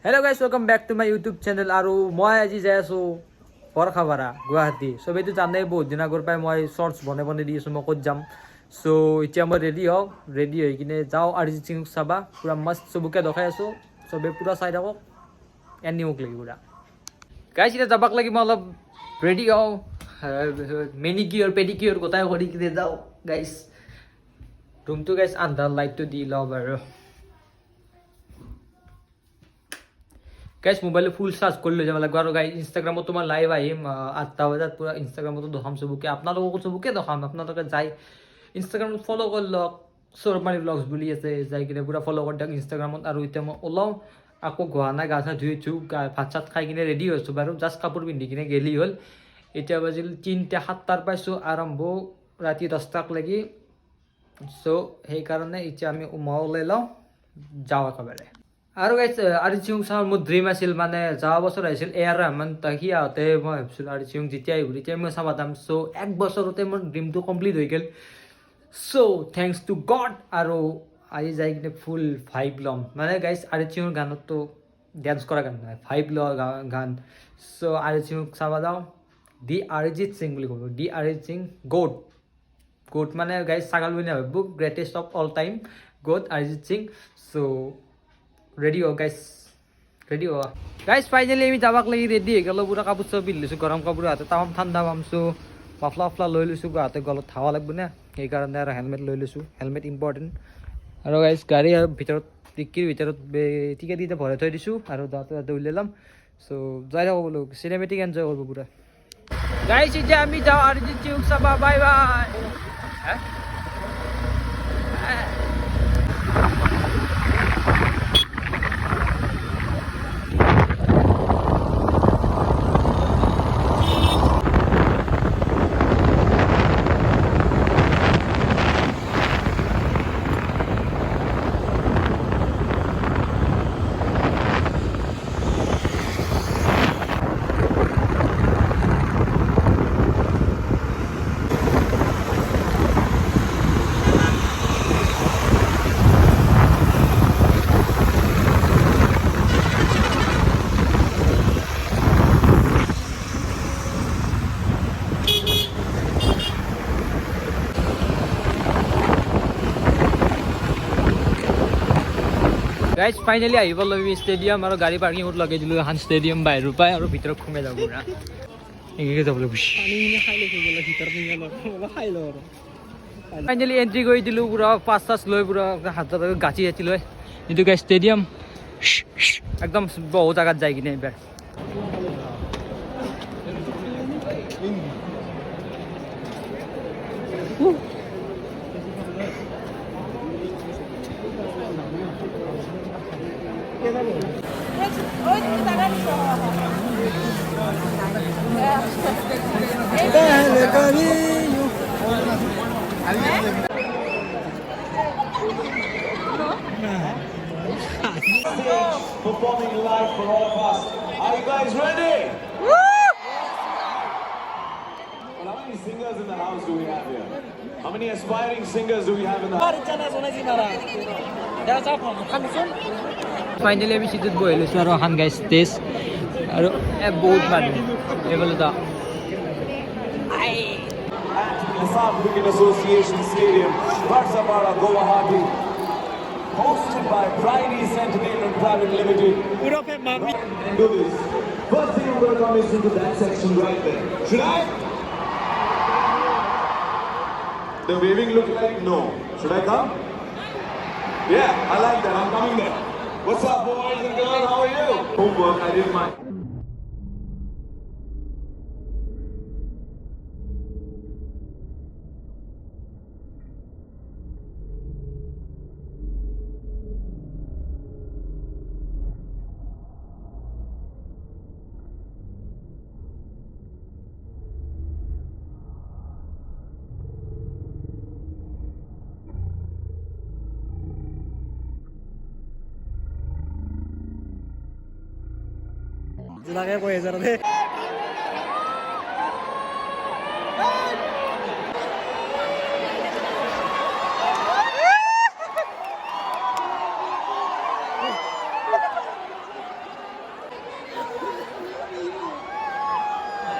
Hello guys, welcome back to my YouTube channel. আৰু মই আজি যাই আছো বৰখাপাৰা গুৱাহাটী। সবেইতো জানেই বহুত দিন আগৰ পৰাই মই শৰ্টছ বনাই দি আছো মই ক'ত যাম। সো এতিয়া মই ৰেডি হৈ কিনে যাওঁ অৰিজিত সিংক চাবা। পুৰা মস্ত চবকে দেখাই আছো, সবে পুৰা চাই থাকক, এণ্ড মোক লাগি পুৰা। গাইজ এতিয়া যাবাক লাগি মই অলপ ৰেডি হওঁ, মেনিকিয়ৰ পেডিকিয়ৰ গোটাই কৰি কিনে যাওঁ। গাইজ ৰুমটো গাইজ আন্ধাৰ, লাইটটো দি লওঁ বাৰু। গাইজ মোবাইল ফুল চাৰ্জ কৰি লৈ যাব লাগিব। আৰু গাইজ ইনষ্টাগ্ৰামত তোমাৰ লাইভ আহিম 8টা বজাত, পুৰা ইনষ্টাগ্ৰামতো দেখাম চবকে, আপোনালোককো চবকে দেখাম। আপোনালোকে যাই ইনষ্টাগ্ৰামত ফ'ল' কৰি লওক, চৰমাৰী ব্লগছ বুলি আছে, যাই কিনে পুৰা ফ'ল' কৰি দিয়ক ইনষ্টাগ্ৰামত। আৰু এতিয়া মই ওলাওঁ, আকৌ গোৱা নাই, গা চা ধুই উঠোঁ, ভাত চাত খাই কিনে ৰেডি হৈছোঁ বাৰু, জাষ্ট কাপোৰ পিন্ধি কিনে গেলি হ'ল। এতিয়া বাজিল 3টা 7টাৰ পাইছোঁ আৰম্ভ ৰাতি 10টাক লাগি। চ' সেইকাৰণে এতিয়া আমি ওলাই লওঁ, যাওঁ একেবাৰে। আৰু গাইজ অৰিজিত সিং চাওঁ মোৰ ড্ৰিম আছিল, মানে যোৱা বছৰ আহিছিল এআৰ ৰহমান, সি আহোঁতে মই ভাবিছিলোঁ অৰিজিত সিং যেতিয়া আহিব তেতিয়া মই চাব যাম। চ' এক বছৰতে মোৰ ড্ৰিমটো কমপ্লিট হৈ গ'ল। চ' থেংকছ টু গড। আৰু আজি যাই কিনে ফুল ভাইব ল'ম, মানে গাইজ অৰিজিত সিঙৰ গানততো ডেন্স কৰা গান নহয়, ভাইব লোৱা গান। চ' অৰিজিত সিঙক চাব যাওঁ। দি অৰিজিত সিং বুলি ক'ব, দি অৰিজিত সিং গোট মানে গাইজ ছাগাল বুলি নাভাবিব, greatest of all time GOAT Arijit Singh. চ' ৰেডি হ ৰেডি হোৱা গাইজ, ফাইনেলি আমি যাবাক লাগি ৰেডি হৈ গ'লোঁ। পুৰা কাপোৰ চাপোৰ পিন্ধি লৈছোঁ, গৰম কাপোৰ হাতে তামাম ঠাণ্ডা পামছোঁ, মাফলা লৈ লৈছোঁ, হাতে গলত হাৱা লাগব না, সেইকাৰণে আৰু হেলমেট লৈ লৈছোঁ, হেলমেট ইম্পৰ্টেণ্ট। আৰু গাইজ গাড়ী ভিতৰত ডিক্কিৰ ভিতৰত টিকেট ভৰাই থৈ দিছোঁ, আৰু যাওঁতে উলিয়াই ল'ম। চ' যাই থাকোঁ বোলো, চিনেমেটিক এনজয় কৰিব পুৰা। গাইজ এতিয়া আমি যাওঁ অৰিজিত সিংক চাবা, বাই বাই। গাইজ ফাইনেলি আহিব লাগিব ষ্টেডিয়াম, আৰু গাড়ী পাৰ্কিঙত লগাই দিলোঁ এখন ষ্টেডিয়াম বাহিৰৰ পৰাই, আৰু ভিতৰত সোমাই যাব পুৰা এনেকৈ যাব লাগিব। ফাইনেলি এণ্ট্ৰি কৰি দিলোঁ, পুৰা পাছ চাছ লৈ, পুৰা হাতত গাঁঠি লৈ। এইটো গাইজ ষ্টেডিয়াম, একদম বহুত জেগাত যায় কিনে এইবাৰ। Performing live for all of us. Are you guys ready? Well, how many singers in the house do we have here? How many aspiring singers do we have in the house? Finally আমি চিটত বহি লৈছোঁ, আৰু এখন guys stage, আৰু বহুত মানুহ এইফালে যাওঁ। At Assam Cricket Association Stadium, Varsapara, Guwahati, hosted by Pride East Entertainment Private Limited. Do this. First thing I'm going to come is into that section right there. Should I? The waving look like no. Should I come? Yeah, I like that. I'm coming there. What's up, boys and girls? How are you? Homework, I did mine. Lagi কৈ আছে ৰে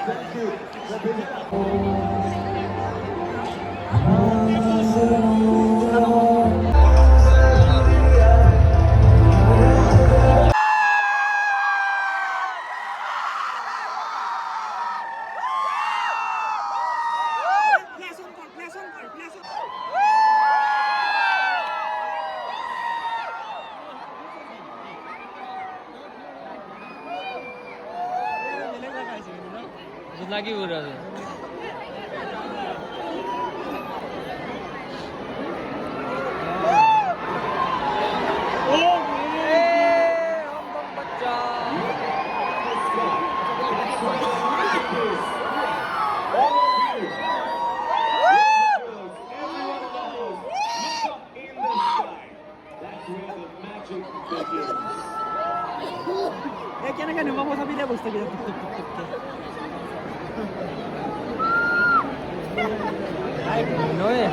Thank you. lagi udah. क्या ना नुमा मौसम भी बसते tuk tuk tuk tuk No ya.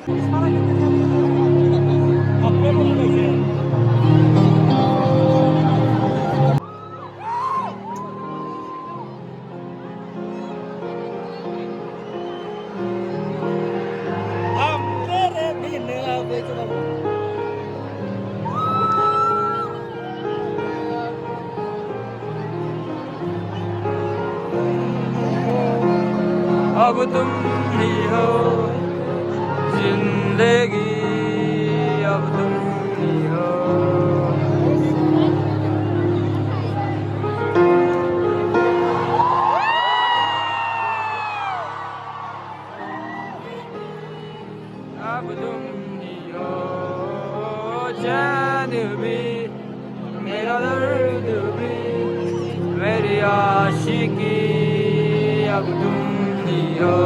अब तुम ही हो जिंदगी, अब तुम ही हो। अब तुम ही हो चैन भी, मेरा दर्द भी, मेरी आशिकी, अब तुम ही हो।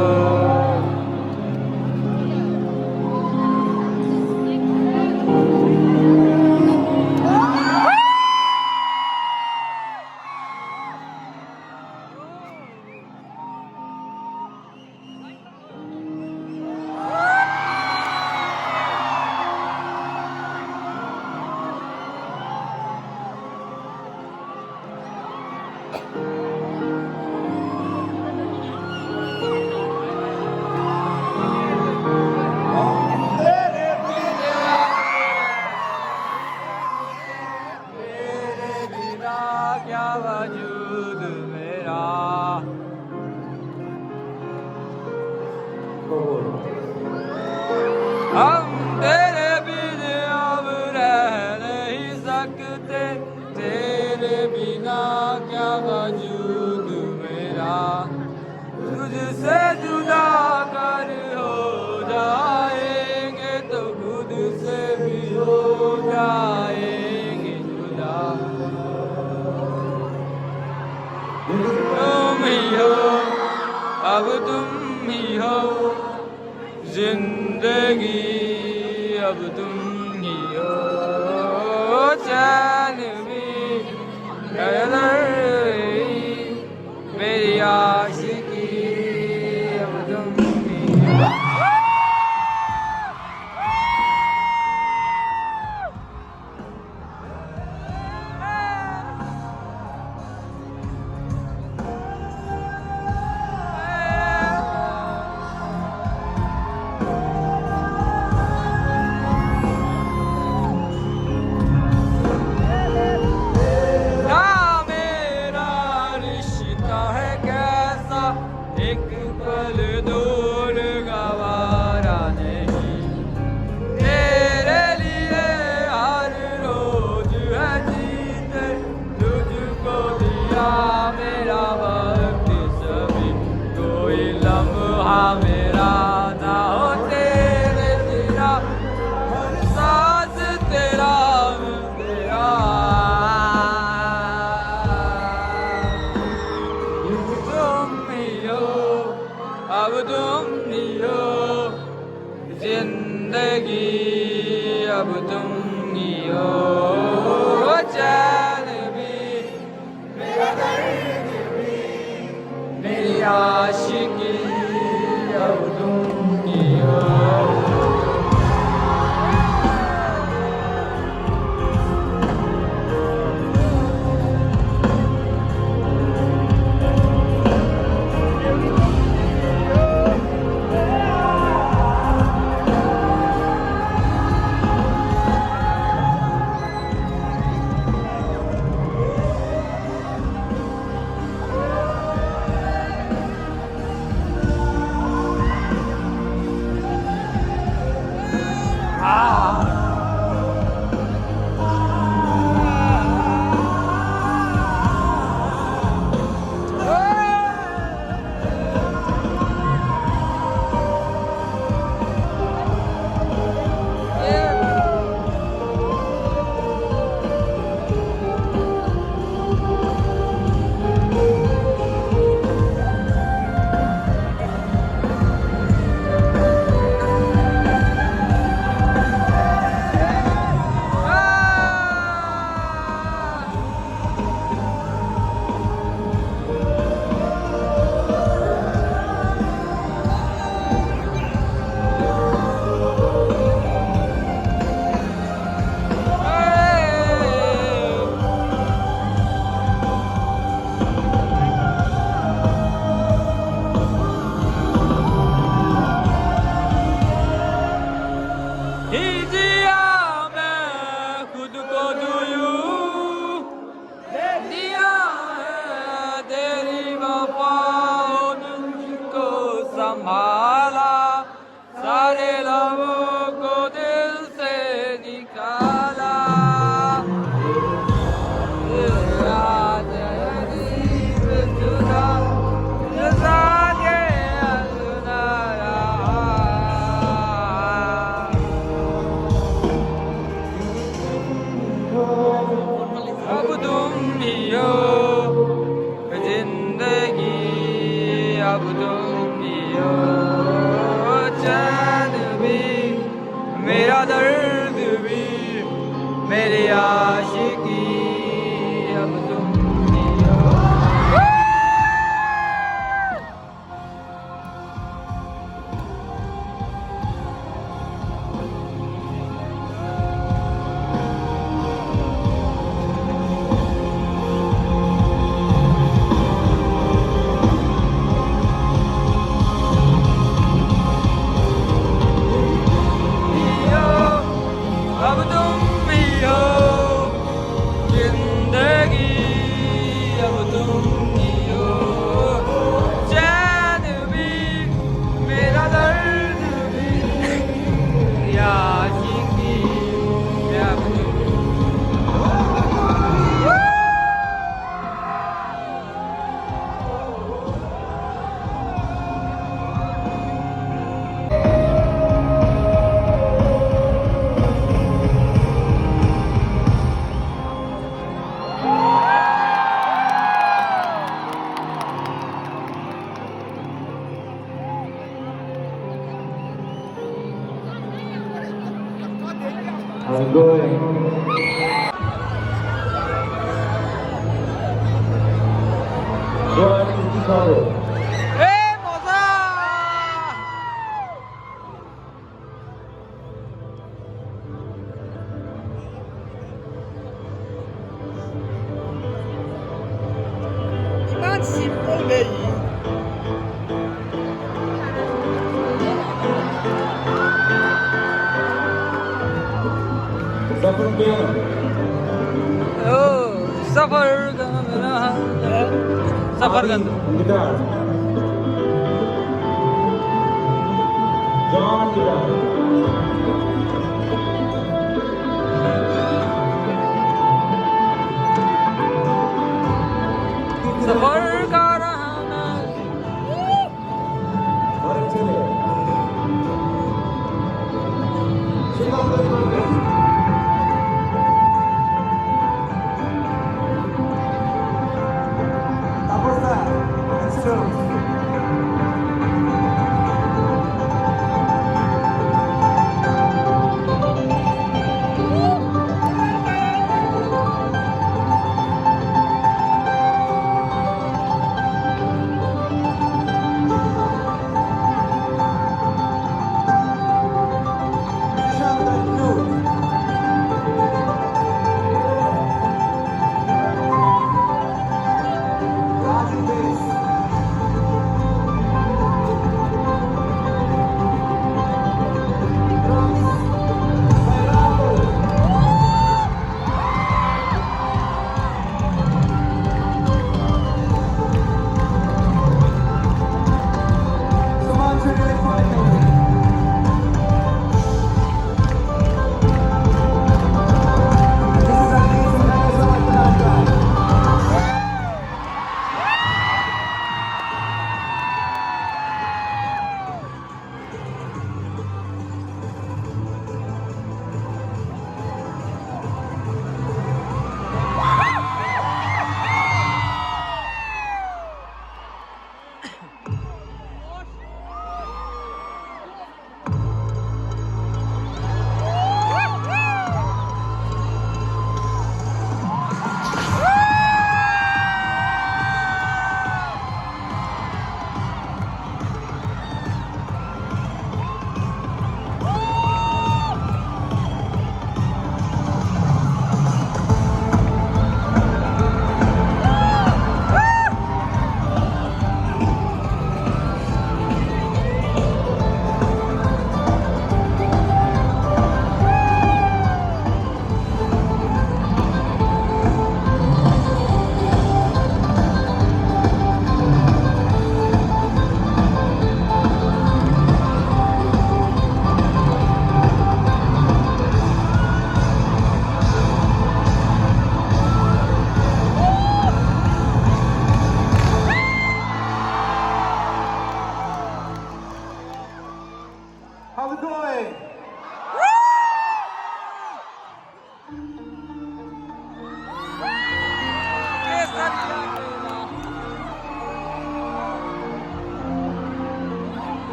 क्या वजूद मेरा, हम तेरे बिन अब रह नहीं सकते, तेरे बिना क्या वजूद मेरा। तुझसे जुदा कर हो जाएंगे तो खुद से भी हो जाएंगे जुदा। तुम ही हो, अब तुम ही हो जिंदगी, अब तुम ही हो चैन भी, मेरी आशिकी, अब तुम ही हो। एक पल दूर गवारा नहीं, तेरे लिए हर रोज है जीते, तुझको दिया मेरा वक्त सभी, कोई लम्हा मेरा ना हो तेरे तेरा, हर सांस तेरा तेरा। अब तुम ही हो जिंदगी, अब तुम ही हो चैन भी, मेरा दर्द भी, मेरी आशिकी, अब तुम ही हो। मेरा दर्द भी मेरी आशिकी अब तुम जियो। अब तुम भी हो जिंदगी अब तुम जियो। चैन भी मेरा दर्द भी मेरी आशिकी अब तुम। I'm going. Going trouble. Hey, Moza! Iman simple ba yun? Suffer piano. Oh, सफर का मेरा सफर का Guitar. John guitar. सफर का रहा मैं।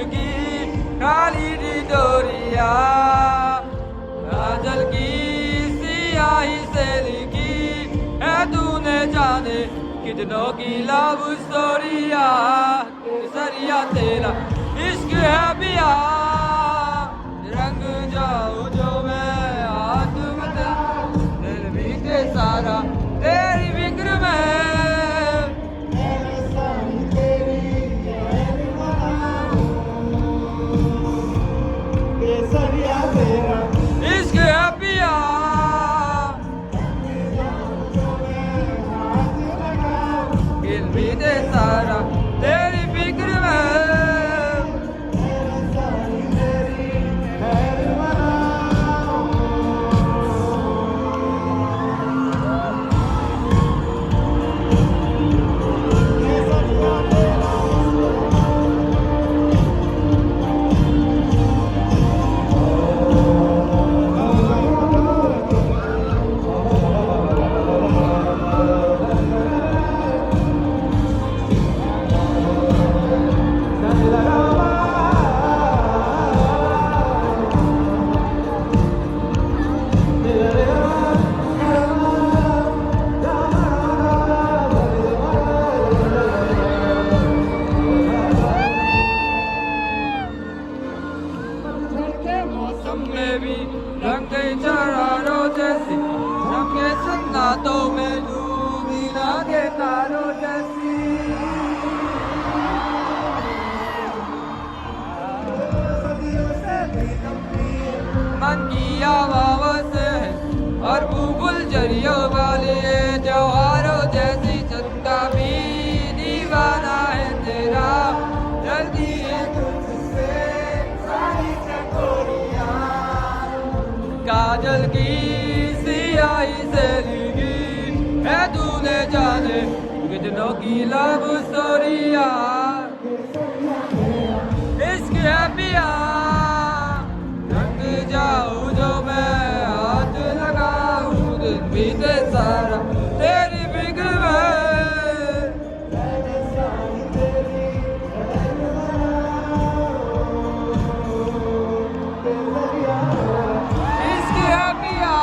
की काली डोरिया काजल की सियाही से लिखी है तूने जाने कितनों की लव स्टोरिया सरिया तेरा इश्क है पिया रंग जाऊं जो मैं हाथ में दिल भी के सारा तेरी फिक्र में इश्क है पिया दिल भी दे सारा तेरी फिक्र में में भी रंग चरारों जैसी रंगे सन्नाटों में डूबी लागे तारों जैसी मन की आवाज़ है और बुलबुल जरियों वाले जवारों जैसी चंदा भी दीवाना है तेरा जल्दी है तुझसे सारी चकोरियां काजल की सियाही से लिखी है तूने जाने कितनों की लव स्टोरिया इश्क है पिया रंग जाऊं जो मैं हाथ लगाऊं दिन बीते सारा तेरी फिक्र में इश्क है पिया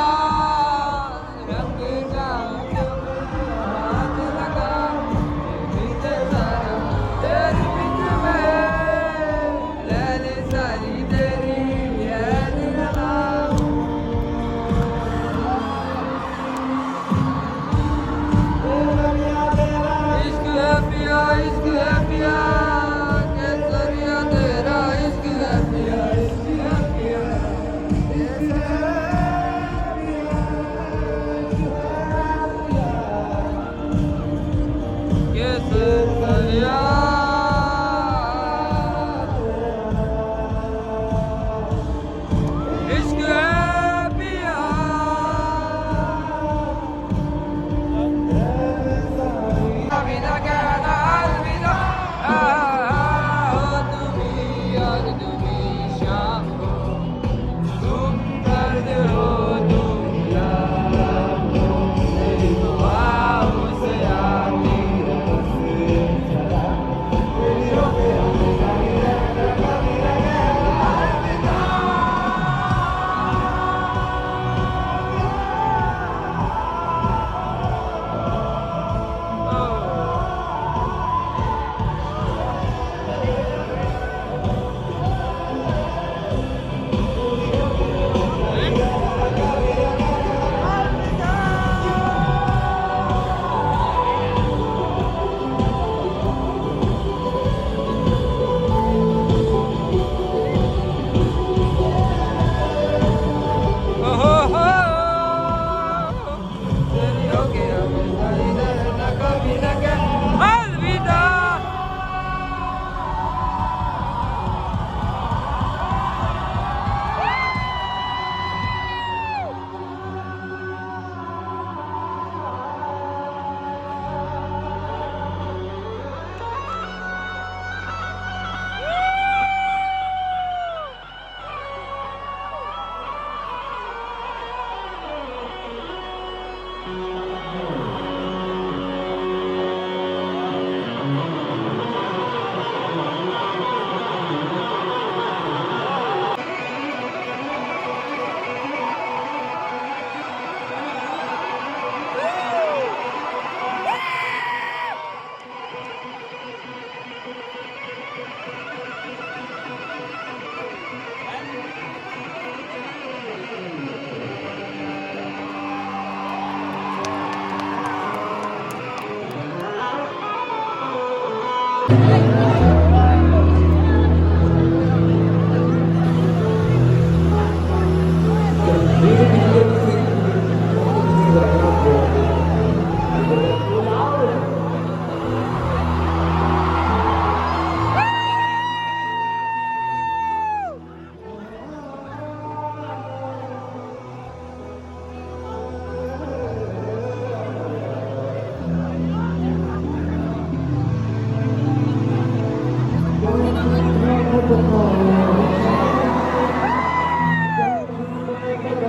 रंग जाऊं जो मैं हाथ लगाऊं दिन बीते सारा तेरी फिक्र में लैली सारी तेरी याद लगाऊं इश्क है पिया केसरिया तेरा इश्क है पिया केसरिया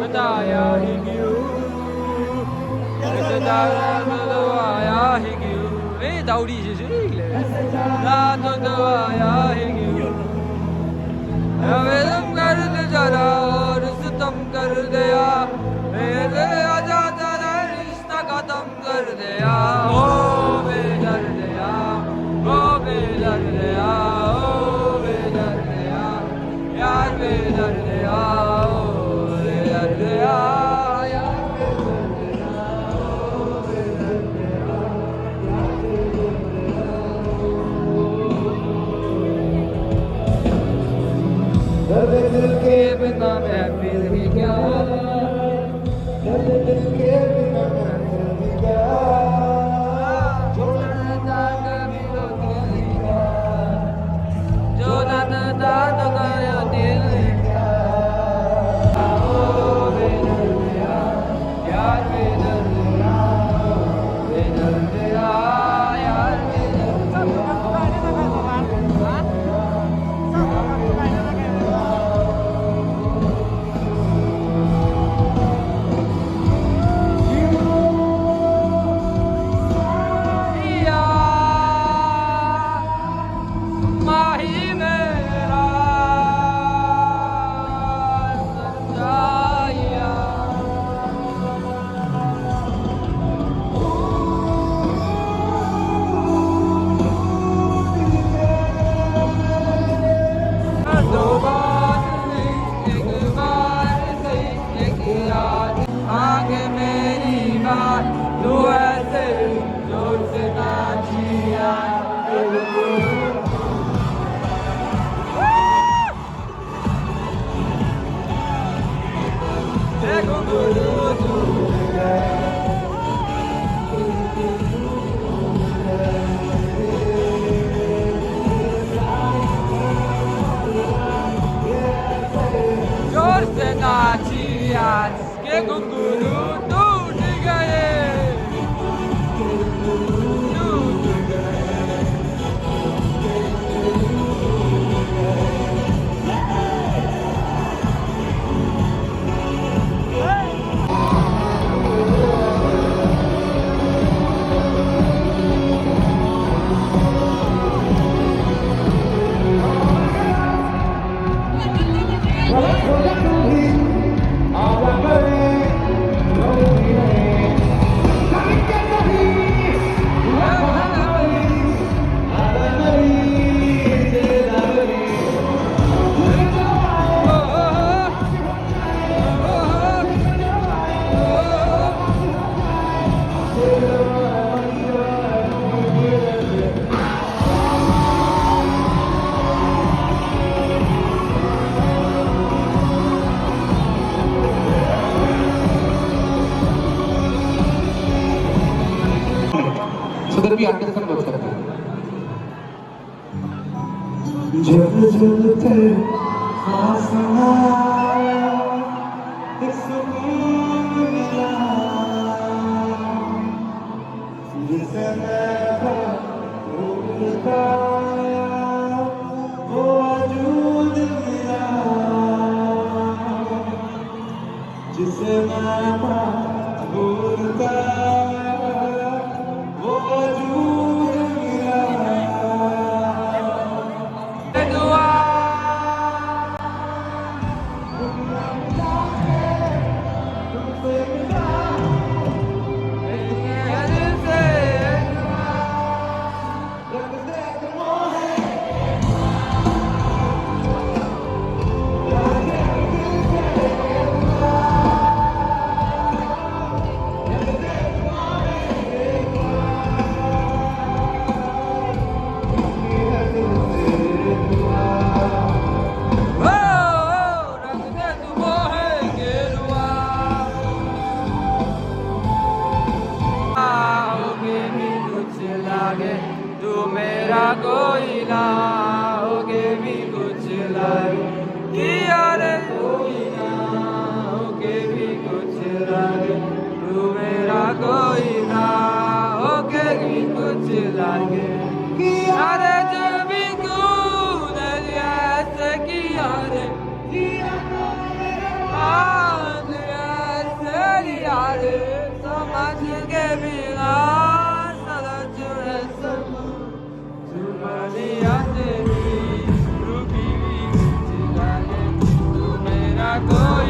बताया ही क्यों बताया ही क्यों दाउडी रात दवाया ही क्यों तुम कर दे जरा और सितम कर दिया मेरे आजाद रिश्ता खत्म कर दिया ओ बेदर्दिया ओ बेदर्दिया ओ बेदर्दिया यार बेदर्दिया ओ बेदर्दिया दर्द दिल के बिना मैं फिर भी क्या दर्द दिल के बिना मैं फिर भी क्या छोड़ना कभी तो दिल क्या जो नंदा तो करो दिल क्या ओ बेदर्दिया यार बेदर्दिया बेदर्दिया यार बेदर्दिया माही मेरा सच्चाइया दो बार नहीं एक बार नहीं एक याद आगे मेरी बात तू ऐसे जोर से नाचिया जोर से नाची आज के घुंघरू टूट गए टूट गए सदर भी आगे तक बच सकते हैं। जब जब तेरे फासला एक सुकून मिला जिसे मैं भूलता वो वजूद मिला जिसे मैं भूलता वो वजूद मिला तू मेरा कोई ना होगे भी कुछ लागे किया रे कोई ना होगे भी कुछ लागे तू मेरा कोई ना होगे भी कुछ लागे अरे जब भी तूने ऐसे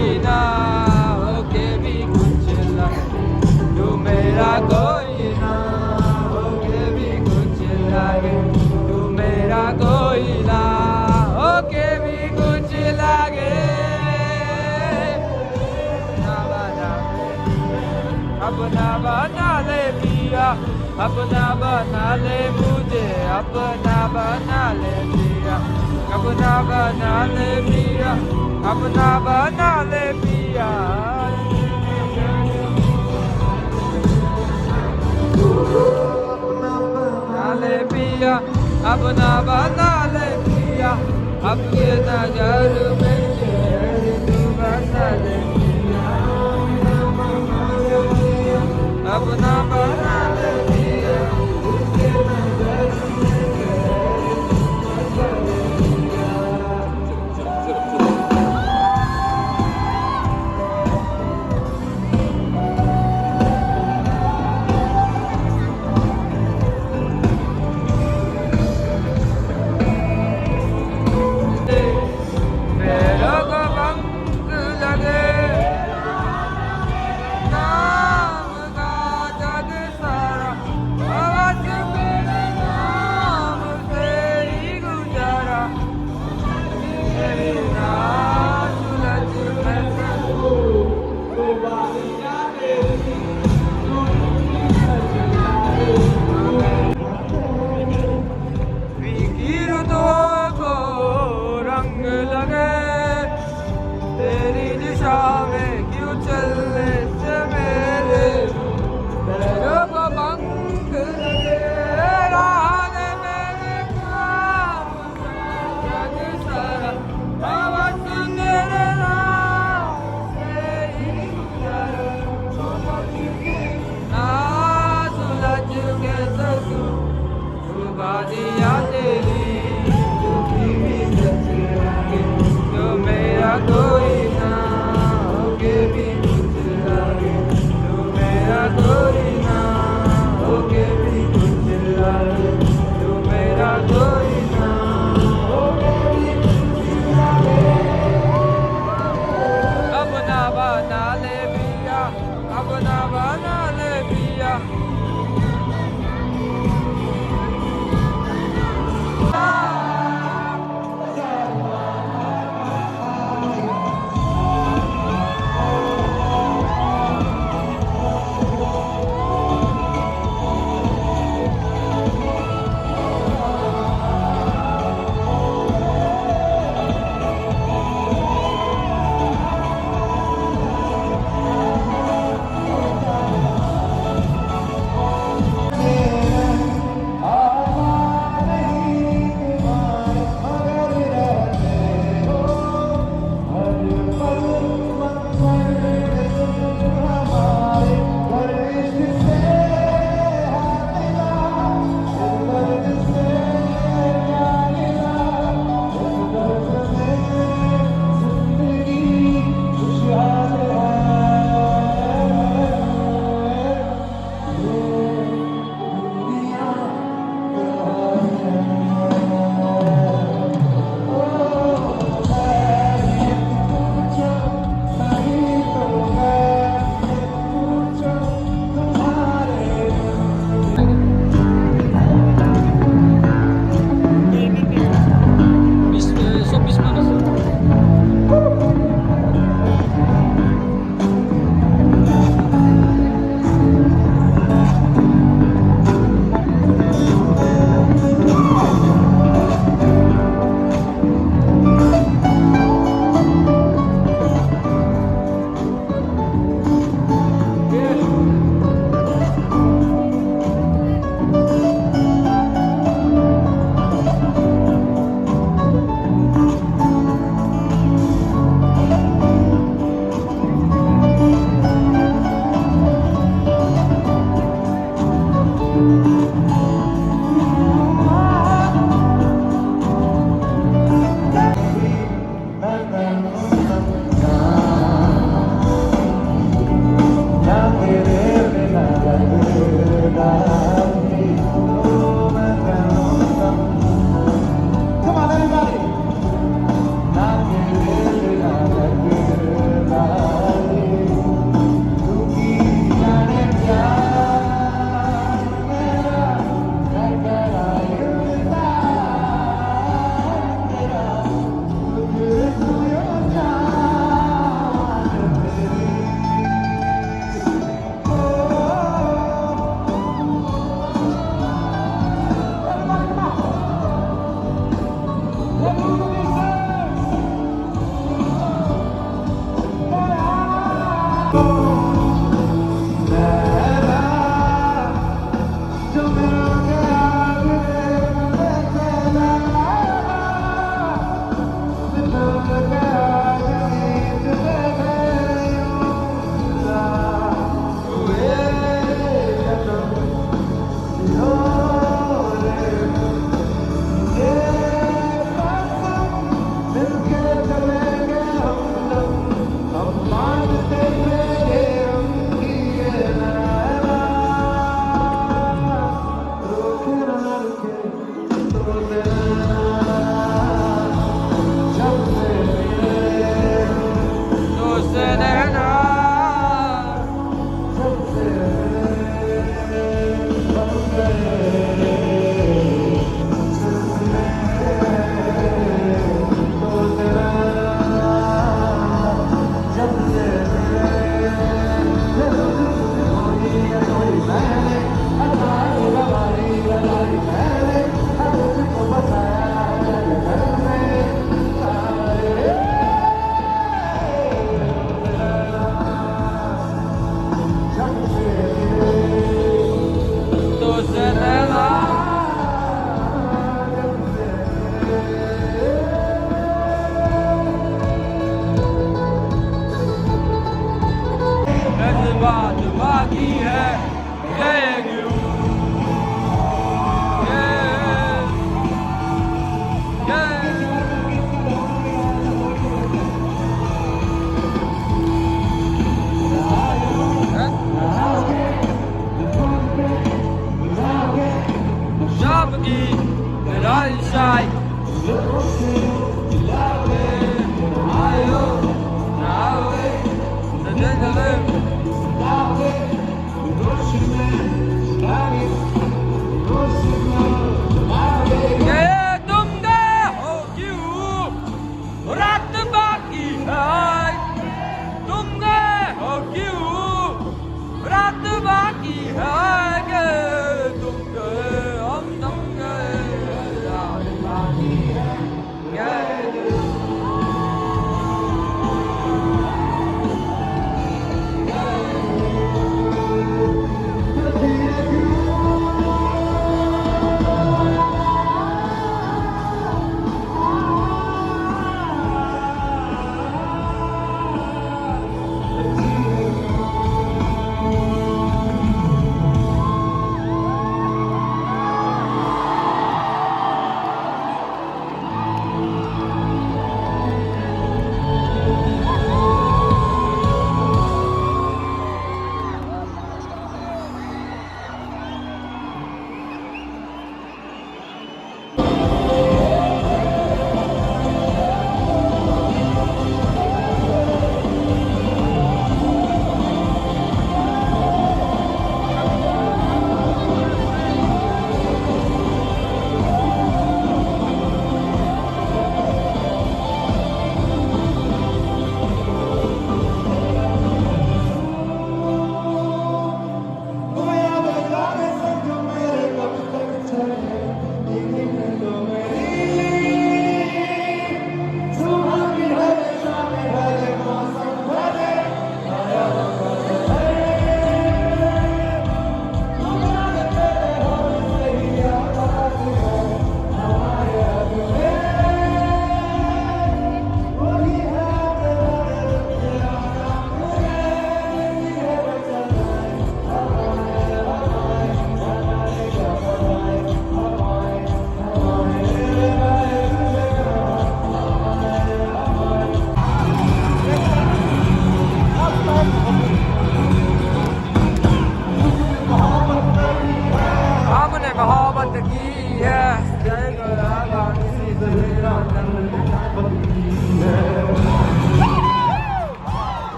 कोई ना होके भी कुछ लगे, तू मेरा कोई ना होके भी कुछ लगे, तू मेरा कोई ना होके भी कुछ लगे। अपना बना ले पिया, अपना बना ले मुझे, अपना बना ले पिया, अपना बना ले पिया, अपना बना ले पिया। बना ले पिया, अपना बना ले पिया, अपने नजर में तू बना ले पिया, अपना बना ले पिया, उसके नजर में मेरे को बंक लगे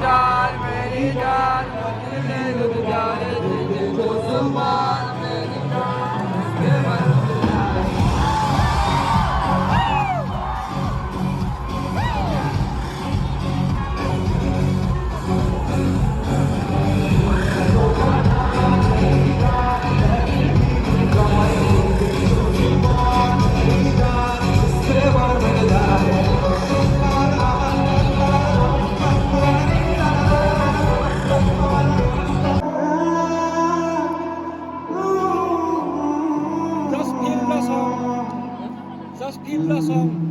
जान मेरी जान मुझसे रुक जाए तुझको सुमान मेरी जान के मन Just feel the song. Just feel the song.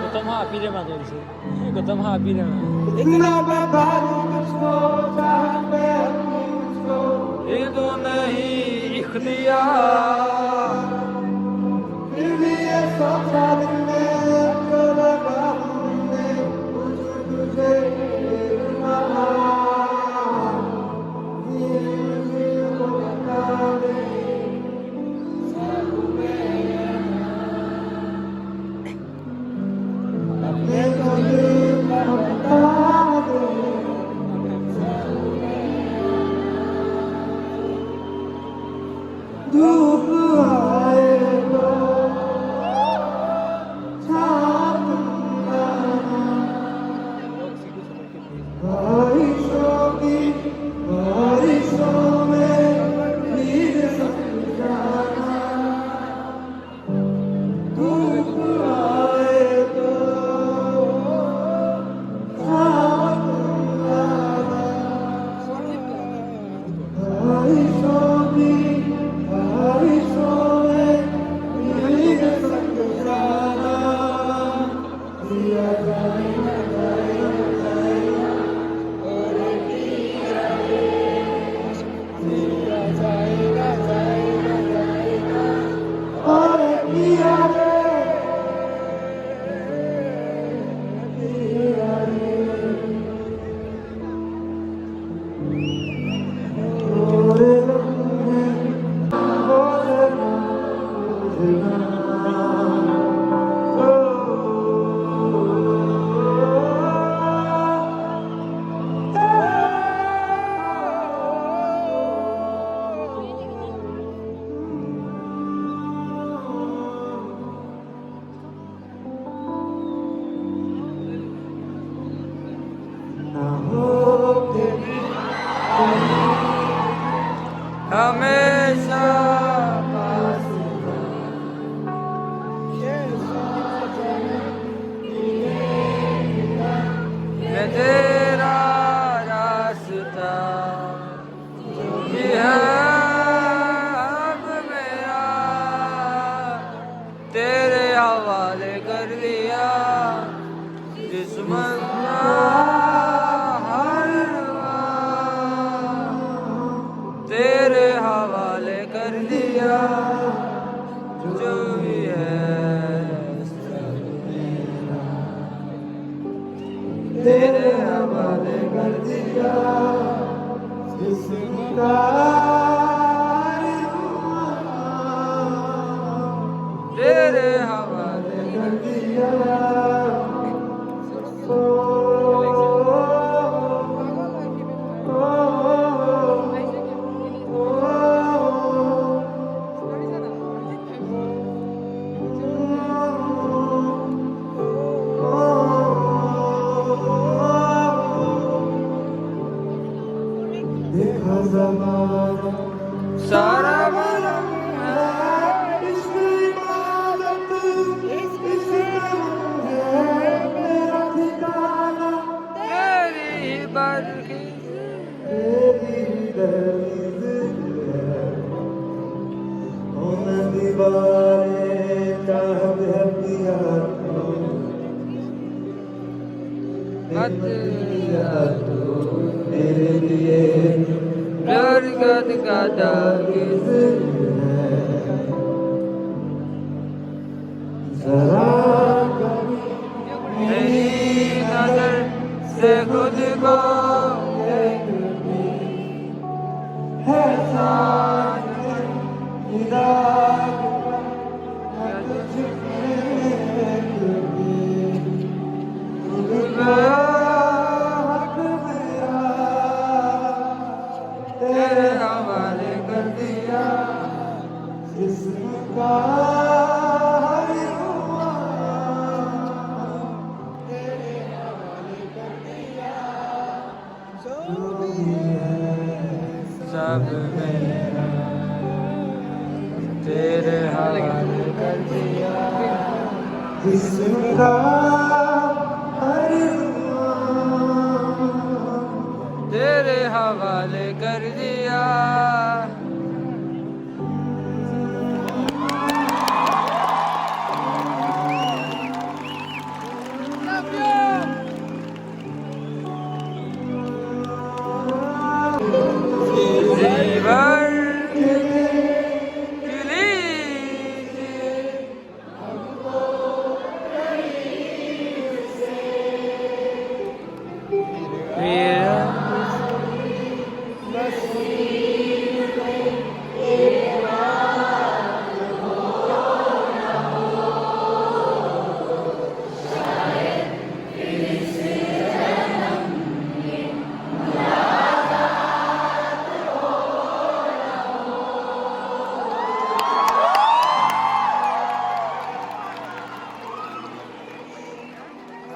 Gautam हाँ पी रे माधुरी से गौतम हाँ पी रे ये तो नहीं इख्तियार हमेशा मैं तेरा रास्ता ये है अब मेरा तेरे हवाले कर दिया दुश्मन तेरे हवाले कर दिया जो भी है तेरे हवाले कर दिया तेरे हवाले कर दिया प्यार का दागिज मेरी नजर से खुद को तेरे हवाले कर दिया जिसका सब मेरा तेरे हवाले कर दिया जिसका तेरे हवाले कर दिया जीवन के लिए मेरा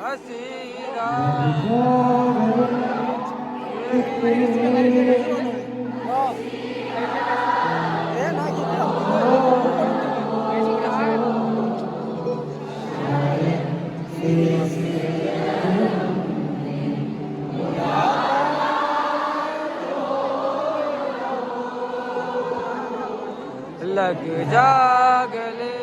हसीना लग जा गले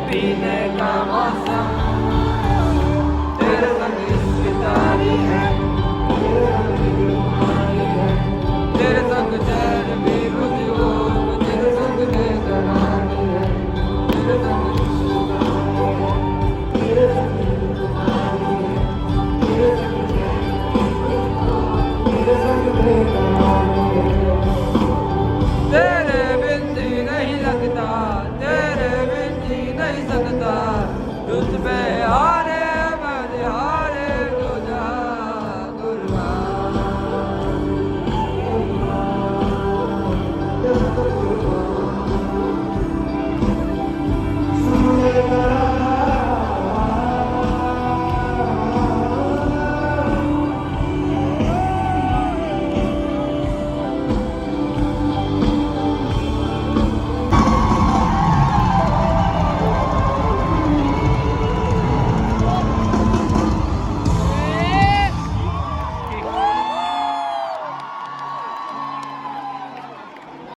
happiness.